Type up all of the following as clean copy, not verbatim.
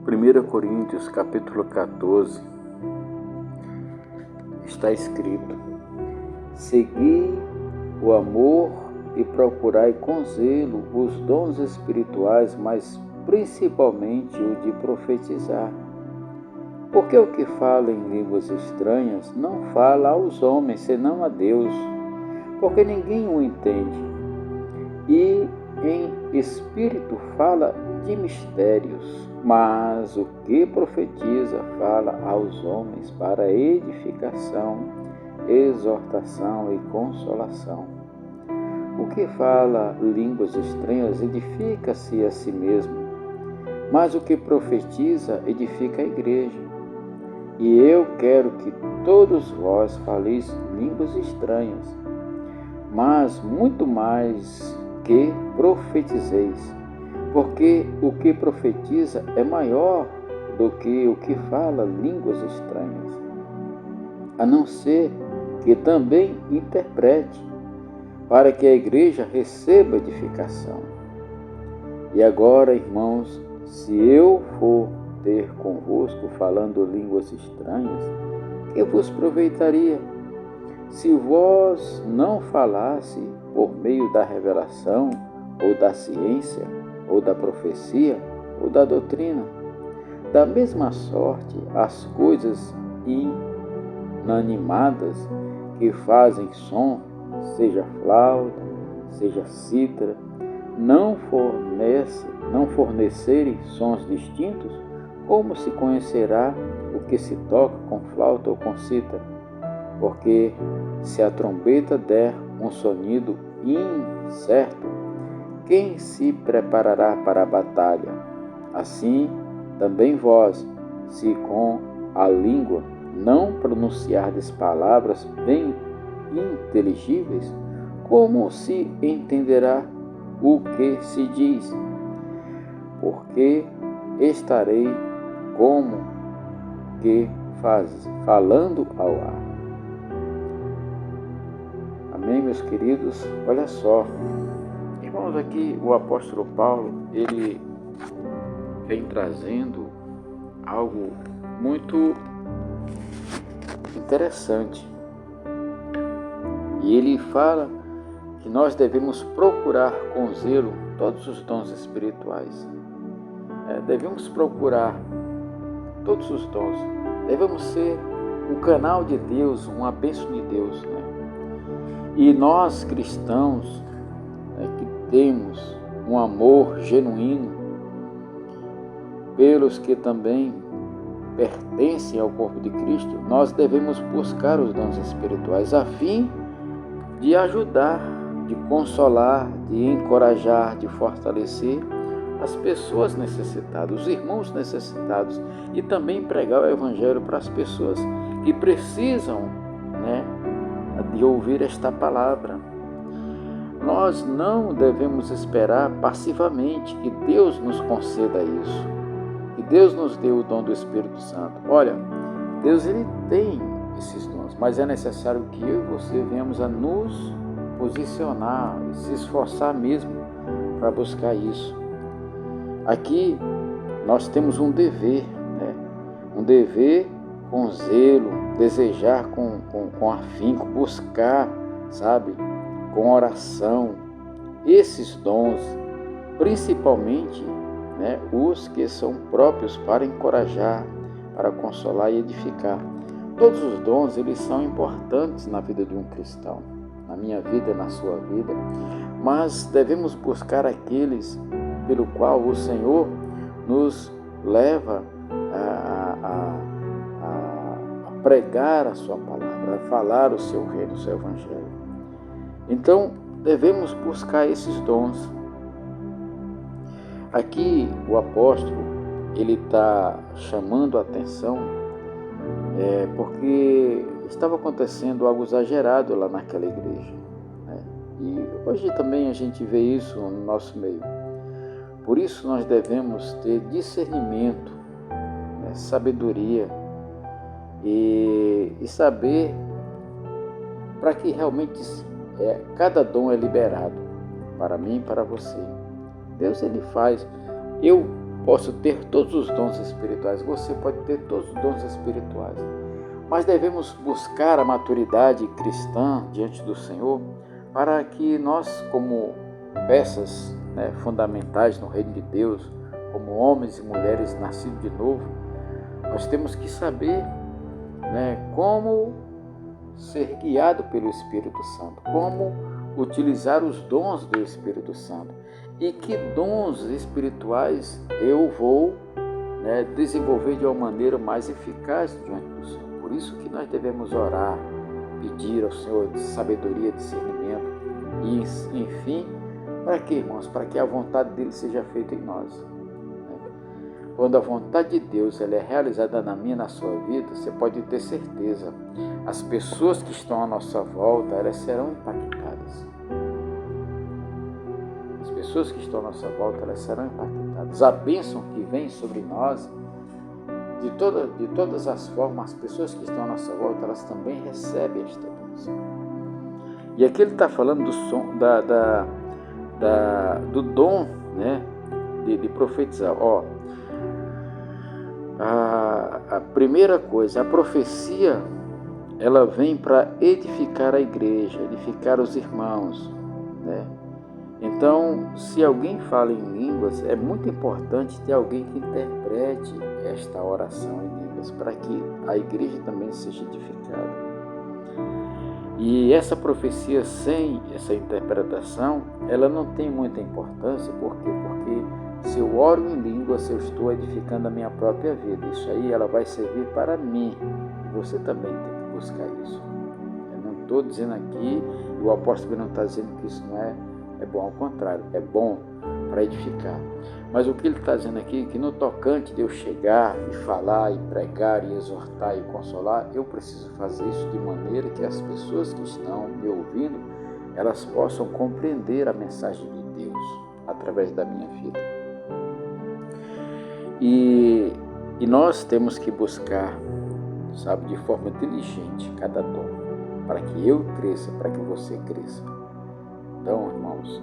Primeira Coríntios, capítulo 14, está escrito: segui o amor e procurai com zelo os dons espirituais, mas principalmente o de profetizar. Porque o que fala em línguas estranhas não fala aos homens, senão a Deus, porque ninguém o entende. E em espírito fala de mistérios, mas o que profetiza fala aos homens para edificação, exortação e consolação. O que fala línguas estranhas edifica-se a si mesmo, mas o que profetiza edifica a igreja. E eu quero que todos vós faleis línguas estranhas, mas muito mais que profetizeis, porque o que profetiza é maior do que o que fala línguas estranhas, a não ser que também interprete, para que a igreja receba edificação. E agora, irmãos, se eu for ter convosco falando línguas estranhas, que vos aproveitaria? Se vós não falasse por meio da revelação, ou da ciência, ou da profecia, ou da doutrina. Da mesma sorte, as coisas inanimadas que fazem som, seja flauta, seja cítara, não fornecerem sons distintos, como se conhecerá o que se toca com flauta ou com cítara? Porque se a trombeta der um sonido incerto, quem se preparará para a batalha? Assim, também vós, se com a língua não pronunciardes palavras bem inteligíveis, como se entenderá o que se diz? Porque estarei como que falando ao ar. Amém, meus queridos? Olha só, irmãos, aqui o apóstolo Paulo, ele vem trazendo algo muito interessante. E ele fala que nós devemos procurar com zelo todos os dons espirituais. Devemos procurar todos os dons. Devemos ser um canal de Deus, uma bênção de Deus, né? E nós cristãos, que temos um amor genuíno pelos que também pertencem ao corpo de Cristo, nós devemos buscar os dons espirituais a fim de ajudar, de consolar, de encorajar, de fortalecer as pessoas necessitadas, os irmãos necessitados, e também pregar o Evangelho para as pessoas que precisam, de ouvir esta palavra. Nós não devemos esperar passivamente que Deus nos conceda isso, que Deus nos dê o dom do Espírito Santo. Olha, Deus ele tem esses dons, mas é necessário que eu e você venhamos a nos posicionar e se esforçar mesmo para buscar isso. Aqui nós temos um dever, um dever com zelo, desejar com afinco, buscar, com oração, esses dons, principalmente os que são próprios para encorajar, para consolar e edificar. Todos os dons, eles são importantes na vida de um cristão, na minha vida, na sua vida, mas devemos buscar aqueles pelo qual o Senhor nos leva a pregar a sua palavra, a falar o seu reino, o seu evangelho. Então, devemos buscar esses dons. Aqui o apóstolo, ele está chamando a atenção porque estava acontecendo algo exagerado lá naquela igreja. E hoje também a gente vê isso no nosso meio. Por isso nós devemos ter discernimento, sabedoria e saber para que realmente cada dom é liberado para mim e para você. Deus, ele faz. Eu posso ter todos os dons espirituais, você pode ter todos os dons espirituais, mas devemos buscar a maturidade cristã diante do Senhor para que nós, como peças fundamentais no reino de Deus, como homens e mulheres nascidos de novo, nós temos que saber como ser guiado pelo Espírito Santo, como utilizar os dons do Espírito Santo e que dons espirituais eu vou desenvolver de uma maneira mais eficaz diante do Senhor. Por isso que nós devemos orar, pedir ao Senhor de sabedoria, discernimento e, enfim, para quê, irmãos? Para que a vontade dele seja feita em nós. Quando a vontade de Deus ela é realizada na minha e na sua vida, você pode ter certeza, as pessoas que estão à nossa volta, elas serão impactadas. As pessoas que estão à nossa volta, elas serão impactadas. A bênção que vem sobre nós, de todas as formas, as pessoas que estão à nossa volta, elas também recebem esta bênção. E aqui ele está falando do dom de profetizar. A primeira coisa, a profecia, ela vem para edificar a igreja, edificar os irmãos, Então, se alguém fala em línguas, é muito importante ter alguém que interprete esta oração em línguas, para que a igreja também seja edificada. E essa profecia sem essa interpretação, ela não tem muita importância. Por quê? Porque se eu oro em línguas, eu estou edificando a minha própria vida. Isso aí ela vai servir para mim. Você também tem que buscar isso. Eu não estou dizendo aqui, o apóstolo não está dizendo que isso não é bom, ao contrário, é bom para edificar. Mas o que ele está dizendo aqui, que no tocante de eu chegar e falar, e pregar, e exortar, e consolar, eu preciso fazer isso de maneira que as pessoas que estão me ouvindo, elas possam compreender a mensagem de Deus através da minha vida. E nós temos que buscar, de forma diligente cada dom, para que eu cresça, para que você cresça. Então, irmãos,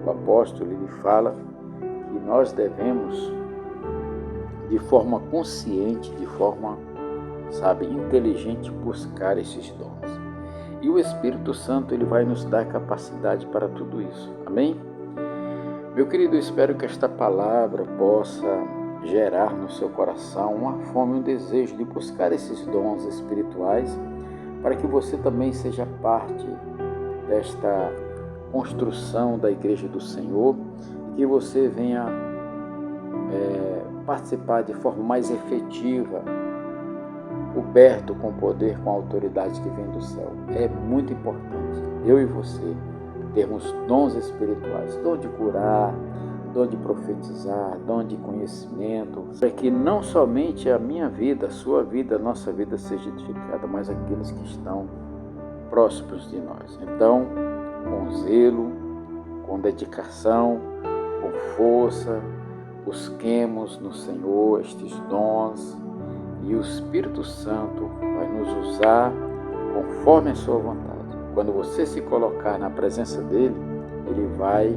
o apóstolo ele fala que nós devemos, de forma consciente, de forma, inteligente, buscar esses dons. E o Espírito Santo ele vai nos dar capacidade para tudo isso. Amém? Meu querido, eu espero que esta palavra possa gerar no seu coração uma fome e um desejo de buscar esses dons espirituais, para que você também seja parte desta construção da Igreja do Senhor, que você venha participar de forma mais efetiva, coberto com poder, com a autoridade que vem do céu. É muito importante, eu e você, termos dons espirituais, dom de curar, dom de profetizar, dom de conhecimento, para que não somente a minha vida, a sua vida, a nossa vida seja edificada, mas aqueles que estão próximos de nós. Então, com zelo, com dedicação, com força, busquemos no Senhor estes dons e o Espírito Santo vai nos usar conforme a sua vontade. Quando você se colocar na presença dele, ele vai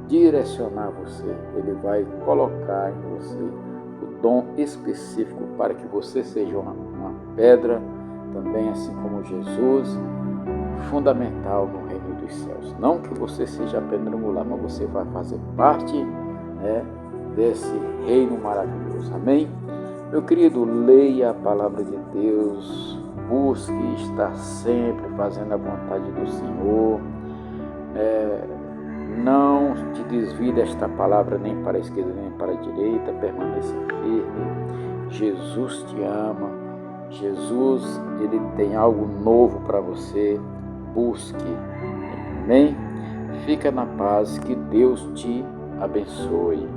direcionar você, ele vai colocar em você o dom específico para que você seja uma pedra, também assim como Jesus, fundamental no reino dos céus. Não que você seja a pedra angular, mas você vai fazer parte desse reino maravilhoso. Amém? Meu querido, leia a palavra de Deus, busque estar sempre fazendo a vontade do Senhor. Não te desvie desta palavra nem para a esquerda nem para a direita, permaneça firme. Jesus te ama, Jesus ele tem algo novo para você, busque. Amém? Fica na paz, que Deus te abençoe.